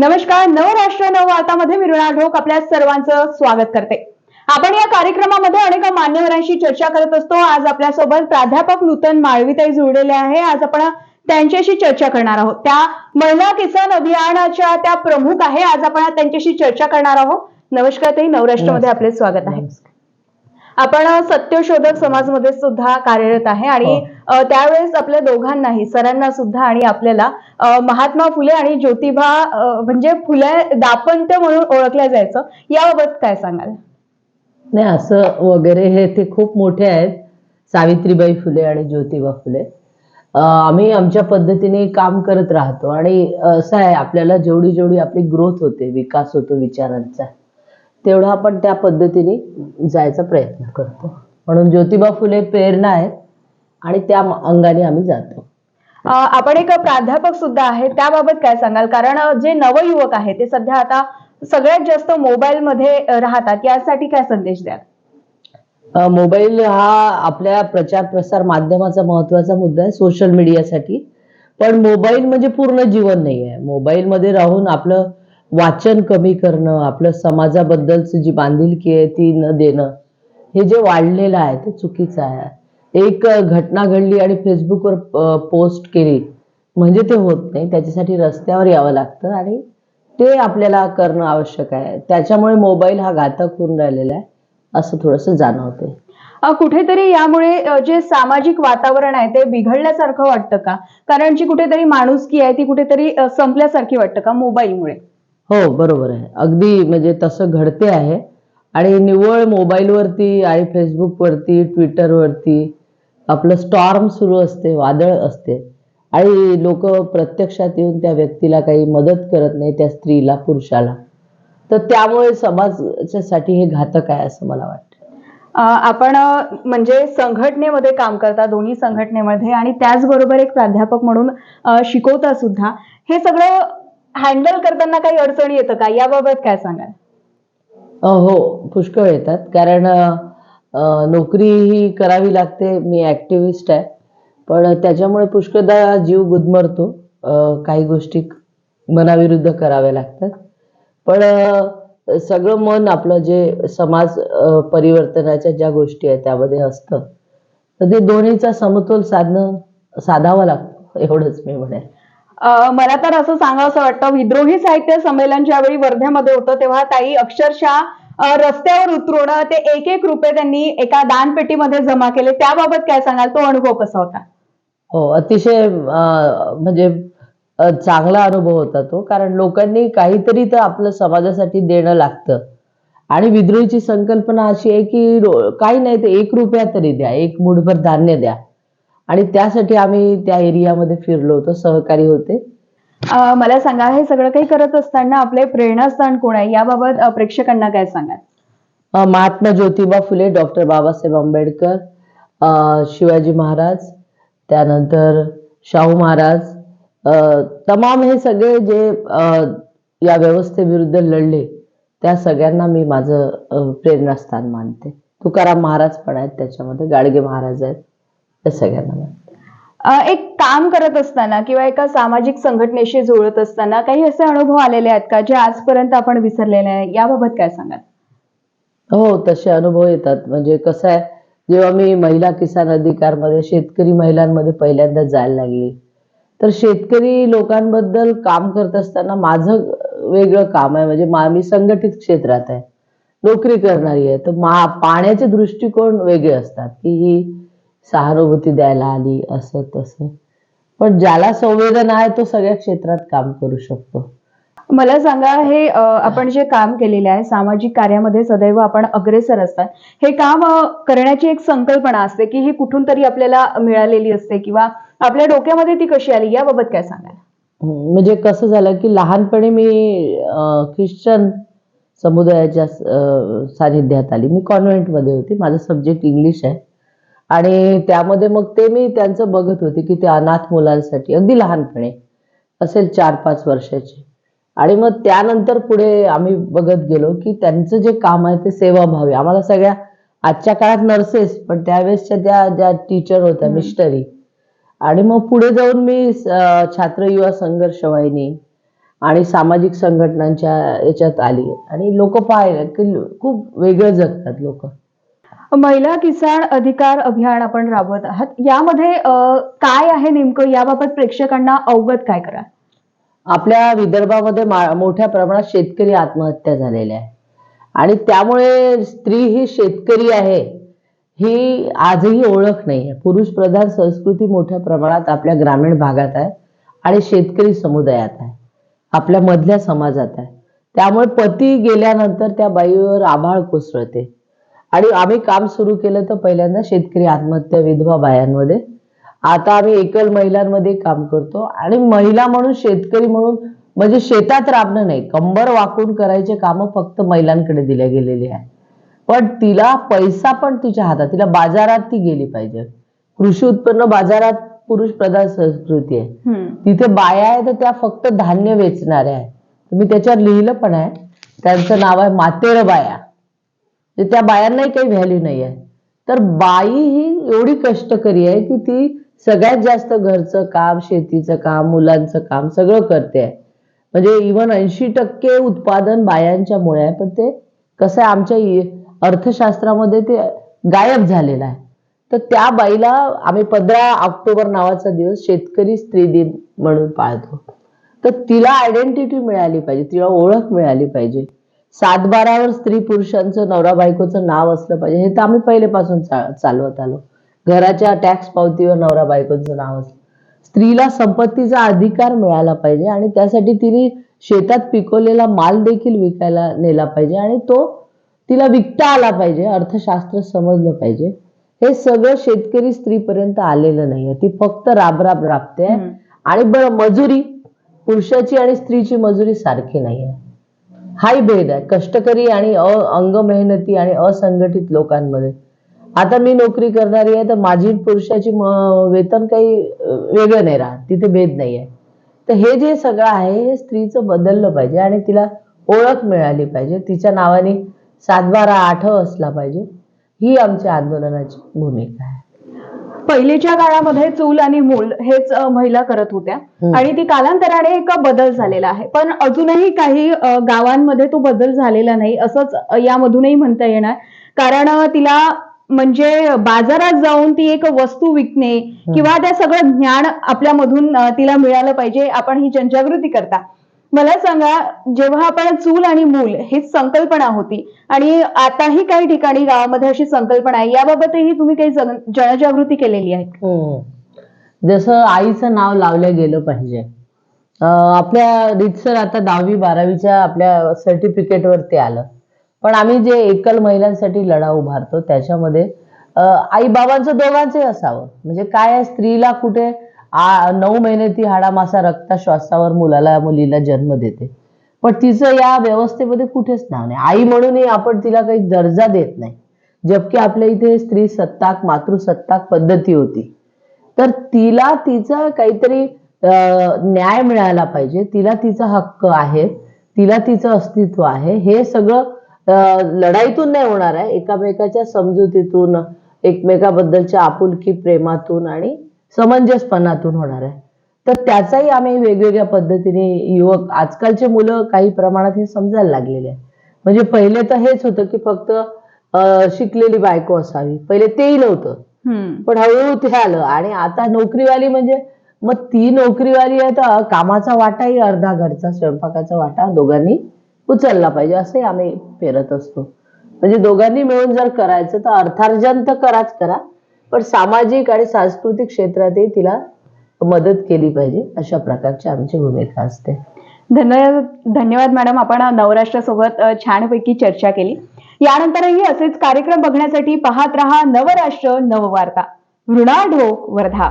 नमस्कार. नवराष्ट्र नववार्तामध्ये मी ऋणा ढोक आपल्या सर्वांचं स्वागत करते. आपण या कार्यक्रमामध्ये अनेक मान्यवरांशी चर्चा करत असतो. आज आपल्यासोबत प्राध्यापक नूतन माळवीताई जुळलेले आहे. आज आपण त्यांच्याशी चर्चा करणार आहोत. त्या महिला किसान अभियानाच्या त्या प्रमुख आहे. आज आपण त्यांच्याशी चर्चा करणार आहोत. नमस्कार ताई, नवराष्ट्रमध्ये आपले स्वागत आहे. आपण सत्यशोधक समाजमध्ये सुद्धा कार्यरत आहे आणि त्यावेळेस आपल्या दोघांनाही सरांना सुद्धा आणि आपल्याला महात्मा फुले आणि ज्योतिबा म्हणजे फुले दापंत म्हणून ओळखल्या जायचं, याबाबत काय सांगाल? नाही, असं वगैरे हे ते खूप मोठे आहेत, सावित्रीबाई फुले आणि ज्योतिबा फुले. आम्ही आमच्या पद्धतीने काम करत राहतो आणि असं आहे, आपल्याला जेवढी जेवढी आपली ग्रोथ होते, विकास होतो विचारांचा, तेवढा आपण त्या पद्धतीने जायचा प्रयत्न करतो. म्हणून ज्योतिबा फुले प्रेरणा आहेत आणि त्या अंगाने आम्ही जातो. आपण एक प्राध्यापक सुद्धा आहे, त्याबाबत काय सांगाल? कारण जे नवयुवक आहे ते सध्या आता सगळ्यात जास्त मोबाईल मध्ये राहतात, यासाठी काय संदेश द्याल? मोबाईल हा आपल्या प्रचार प्रसार माध्यमाचा महत्वाचा मुद्दा आहे सोशल मीडियासाठी. पण मोबाईल म्हणजे पूर्ण जीवन नाही आहे. मोबाईल मध्ये राहून आपलं वाचन कमी करणं, आपलं समाजाबद्दलची जी बांधिलकी आहे ती न देणं, हे जे वाढलेलं आहे ते चुकीचं आहे. एक घटना घडली आणि फेसबुकवर पोस्ट केली म्हणजे ते होत नाही. त्याच्यासाठी रस्त्यावर यावं लागतं आणि ते आपल्याला करणं आवश्यक आहे. त्याच्यामुळे मोबाईल हा घातक होऊन राहिलेला आहे असं थोडंसं जाणवतंय. कुठेतरी यामुळे जे सामाजिक वातावरण आहे ते बिघडल्यासारखं वाटतं का? कारण जी कुठेतरी माणुसकी आहे ती कुठेतरी संपल्यासारखी वाटतं का मोबाईलमुळे? हो, बरोबर आहे. अगदी म्हणजे तसं घडते आहे आणि निव्वळ मोबाईलवरती आणि फेसबुकवरती, ट्विटरवरती आपलं स्टॉर्म सुरू असते, वादळ असते आणि लोक प्रत्यक्षात येऊन त्या व्यक्तीला काही मदत करत नाही, त्या स्त्रीला, पुरुषाला. तर त्यामुळे समाजासाठी हे घातक आहे असं मला वाटतं. आपण म्हणजे संघटनेमध्ये काम करता, दोन्ही संघटनेमध्ये, आणि त्याचबरोबर एक प्राध्यापक म्हणून शिकवता सुद्धा. हे सगळं हँडल करताना काही अडचणी येतं का? याबाबत काय सांगाल? हो, पुष्कळ येतात. कारण नोकरी ही करावी लागते. मी ऍक्टिव्हिस्ट आहे, पण त्याच्यामुळे पुष्कळदा जीव गुदमरतो. काही गोष्टी मनाविरुद्ध कराव्या लागतात. पण सगळं मन आपलं जे समाज परिवर्तनाच्या ज्या गोष्टी आहेत त्यामध्ये असतं, तर ते दोन्हीचा समतोल साधावा लागतो, एवढंच मी म्हणेन. मला तर असं सांगावंसं वाटतं, विद्रोही साहित्य संमेलन ज्यावेळी वर्ध्यामध्ये होतं तेव्हा ताई अक्षरशः रस्त्यावर उतरून ते एक एक रुपये त्यांनी एका दानपेटीमध्ये जमा केले. त्याबाबत काय सांगाल? तो अनुभव कसा होता? हो, अतिशय म्हणजे चांगला अनुभव होता तो. कारण लोकांनी काहीतरी तर आपलं समाजासाठी देणं लागतं आणि विद्रोहीची संकल्पना अशी आहे की काही नाही तर ₹1 तरी द्या, एक मुठभर धान्य द्या. आणि त्यासाठी आम्ही त्या एरियामध्ये फिरलो होतो, सहकारी होते. मला सांगा, हे सगळं काही करत असताना आपले प्रेरणास्थान कोण आहे, याबाबत प्रेक्षकांना काय सांगाल? महात्मा ज्योतिबा फुले, डॉक्टर बाबासाहेब आंबेडकर, शिवाजी महाराज, त्यानंतर शाहू महाराज, तमाम हे सगळे जे या व्यवस्थेविरुद्ध लढले, त्या सगळ्यांना मी माझं प्रेरणास्थान मानते. तुकाराम महाराज पण आहेत त्याच्यामध्ये, गाडगे महाराज आहेत, त्या सगळ्यांना मानते. एक काम करत असताना किंवा एका सामाजिक संघटनेशी जुळत असताना काही असे अनुभव आलेले आहेत का जे आजपर्यंत आपण विसरलेले नाही? याबाबत काय सांगाल? हो, तसे अनुभव येतात. म्हणजे कसं आहे, जेव्हा मी महिला किसान अधिकारमध्ये शेतकरी महिलांमध्ये पहिल्यांदा जायला लागली, तर शेतकरी लोकांबद्दल काम करत असताना माझं वेगळं काम आहे. म्हणजे मी संघटित क्षेत्रात आहे, नोकरी करणारी आहे. तर पाहण्याचे दृष्टिकोन वेगळे असतात की ही सहानुभूती द्यायला आली, असं तसं. पण ज्याला संवेदना आहे तो सगळ्या क्षेत्रात काम करू शकतो. मला सांगा, हे आपण जे काम केलेले आहे सामाजिक कार्यामध्ये सदैव आपण अग्रेसर असतात. हे काम करण्याची एक संकल्पना असते की ही कुठून तरी आपल्याला मिळालेली असते किंवा आपल्या डोक्यामध्ये ती कशी आली, याबाबत काय सांगाल? म्हणजे कसं झालं की लहानपणी मी ख्रिश्चन समुदायाच्या सानिध्यात आली. मी कॉन्व्हेंटमध्ये होती. माझा सब्जेक्ट इंग्लिश आहे आणि त्यामध्ये मग ते मी त्यांचं बघत होते की ते अनाथ मुलांसाठी, अगदी लहानपणी असेल 4-5 वर्षाची. आणि मग त्यानंतर पुढे आम्ही बघत गेलो की त्यांचं जे काम आहे ते सेवाभावी. आम्हाला सगळ्या आजच्या काळात नर्सेस, पण त्यावेळेसच्या त्या ज्या टीचर होत्या, मिस्टरी. आणि मग पुढे जाऊन मी छात्र युवा संघर्ष वाहिनी आणि सामाजिक संघटनांच्या याच्यात आली आणि लोक पाहिलं की खूप वेगळं जगतात लोक. महिला किसान अधिकार अभियान आपण राबवत आहात, यामध्ये काय आहे नेमकं, याबाबत प्रेक्षकांना अवगत काय करा? आपल्या विदर्भामध्ये मोठ्या प्रमाणात शेतकरी आत्महत्या झालेल्या आहे आणि त्यामुळे स्त्री ही शेतकरी आहे ही आजही ओळख नाही आहे. पुरुष प्रधान संस्कृती मोठ्या प्रमाणात आपल्या ग्रामीण भागात आहे आणि शेतकरी समुदायात आहे, आपल्या मधल्या समाजात आहे. त्यामुळे पती गेल्यानंतर त्या बाईवर आभाळ कोसळते आणि आम्ही काम सुरू केलं तर पहिल्यांदा शेतकरी आत्महत्या विधवा बायांमध्ये, आता आम्ही एकल महिलांमध्ये काम करतो आणि महिला म्हणून शेतकरी म्हणून म्हणजे शेतात राबणं नाही, कंबर वाकून करायचे कामं फक्त महिलांकडे दिल्या गेलेली आहे. पण तिला पैसा पण तिच्या हातात, तिला बाजारात ती गेली पाहिजे. कृषी उत्पन्न बाजारात पुरुष प्रधान संस्कृती आहे, तिथे बाया आहे तर त्या फक्त धान्य वेचणाऱ्या आहे. तुम्ही त्याच्यावर लिहिलं पण आहे, त्यांचं नाव आहे मातेर बाया. त्या बायांनाही काही व्हॅल्यू नाही आहे. तर बाई ही एवढी कष्टकरी आहे की ती सगळ्यात जास्त घरचं काम, शेतीचं काम, मुलांचं काम सगळं करते आहे. म्हणजे इव्हन 80% उत्पादन बायांच्यामुळे आहे. पण ते कसं आहे, आमच्या अर्थशास्त्रामध्ये ते गायब झालेलं आहे. तर त्या बाईला आम्ही 15 ऑक्टोबर नावाचा दिवस शेतकरी स्त्री दिन म्हणून पाळतो. तर तिला आयडेंटिटी मिळाली पाहिजे, तिला ओळख मिळाली पाहिजे. 7-12वर स्त्री पुरुषांचं नवरा बायकोचं नाव असलं पाहिजे, हे तर आम्ही पहिलेपासून चालवत आलो. घराच्या टॅक्स पावतीवर नवरा बायकोचं नाव असलं. स्त्रीला संपत्तीचा अधिकार मिळाला पाहिजे आणि त्यासाठी तिने शेतात पिकवलेला माल देखील विकायला नेला पाहिजे आणि तो तिला विकता आला पाहिजे, अर्थशास्त्र समजलं पाहिजे. हे सगळं शेतकरी स्त्रीपर्यंत आलेलं नाहीये. ती फक्त राबराब राबते आणि मजुरी पुरुषाची आणि स्त्रीची मजुरी सारखी नाहीये. हाही भेद आहे कष्टकरी आणि अंग मेहनती आणि असंघटित लोकांमध्ये. आता मी नोकरी करणारी आहे तर माझी पुरुषाची वेतन काही वेगळं नाही राहत, तिथे भेद नाही आहे. तर हे जे सगळं आहे हे स्त्रीचं बदललं पाहिजे आणि तिला ओळख मिळाली पाहिजे, तिच्या नावाने 7-12-8 असला पाहिजे. ही आमच्या आंदोलनाची भूमिका आहे. पहिलेच्या काळामध्ये चूल आणि मूल हेच महिला करत होत्या आणि ती कालांतराने एक बदल झालेला आहे. पण अजूनही काही गावांमध्ये तो बदल झालेला नाही असंच यामधूनही म्हणता येणार. कारण तिला म्हणजे बाजारात जाऊन ती एक वस्तू विकणे किंवा त्या सगळं ज्ञान आपल्यामधून तिला मिळालं पाहिजे, आपण ही जनजागृती करता. मला सांगा, जेव्हा आपण चूल आणि मूल हीच संकल्पना होती आणि आताही काही ठिकाणी गावामध्ये अशी संकल्पना आहे, याबाबतही तुम्ही काही जनजागृती केलेली आहे? जसं आईचं नाव लावलं गेलं पाहिजे. आपल्या रीतसर आता 10वी-12वीच्या आपल्या सर्टिफिकेटवरती आलं. पण आम्ही जे एकल महिलांसाठी लढा उभारतो त्याच्यामध्ये आई बाबांचं दोघांचंही असावं. म्हणजे काय, स्त्रीला कुठे 9 महिने ती हाडामासा रक्ताश्वासावर मुलाला मुलीला जन्म देते, पण तिचं या व्यवस्थेमध्ये कुठेच नाव नाही. आई म्हणूनही आपण तिला काही दर्जा देत नाही, जबकी आपल्या इथे स्त्री सत्ताक मातृसत्ताक पद्धती होती. तर तिला तिचा काहीतरी न्याय मिळाला पाहिजे, तिला तिचा हक्क आहे, तिला तिचं अस्तित्व आहे. हे सगळं लढाईतून नाही होणार आहे, एकामेकाच्या समजुतीतून, एकमेकाबद्दलच्या आपुलकी प्रेमातून आणि समंजसपणातून होणार आहे. तर त्याचाही आम्ही वेगवेगळ्या पद्धतीने युवक, आजकालचे मुलं काही प्रमाणात हे समजायला लागलेले आहे. म्हणजे पहिले तर हेच होतं की फक्त शिकलेली बायको असावी, पहिले तेही नव्हतं. पण हळूहळू ते आलं आणि आता नोकरीवाली म्हणजे मग ती नोकरीवाली आहे तर कामाचा वाटाही अर्धा, घरचा स्वयंपाकाचा वाटा दोघांनी उचलला पाहिजे, असे आम्ही पेरत असतो. म्हणजे दोघांनी मिळून जर करायचं तर अर्थार्जन तर करा, पण सामाजिक आणि सांस्कृतिक क्षेत्रातही तिला मदत केली पाहिजे, अशा प्रकारची आमची भूमिका असते. धन्यवाद मॅडम, आपण नवराष्ट्रासोबत छानपैकी चर्चा केली. यानंतरही असेच कार्यक्रम बघण्यासाठी पाहत रहा नवराष्ट्र नववार्ता. मृणाल ढोक, वर्धा.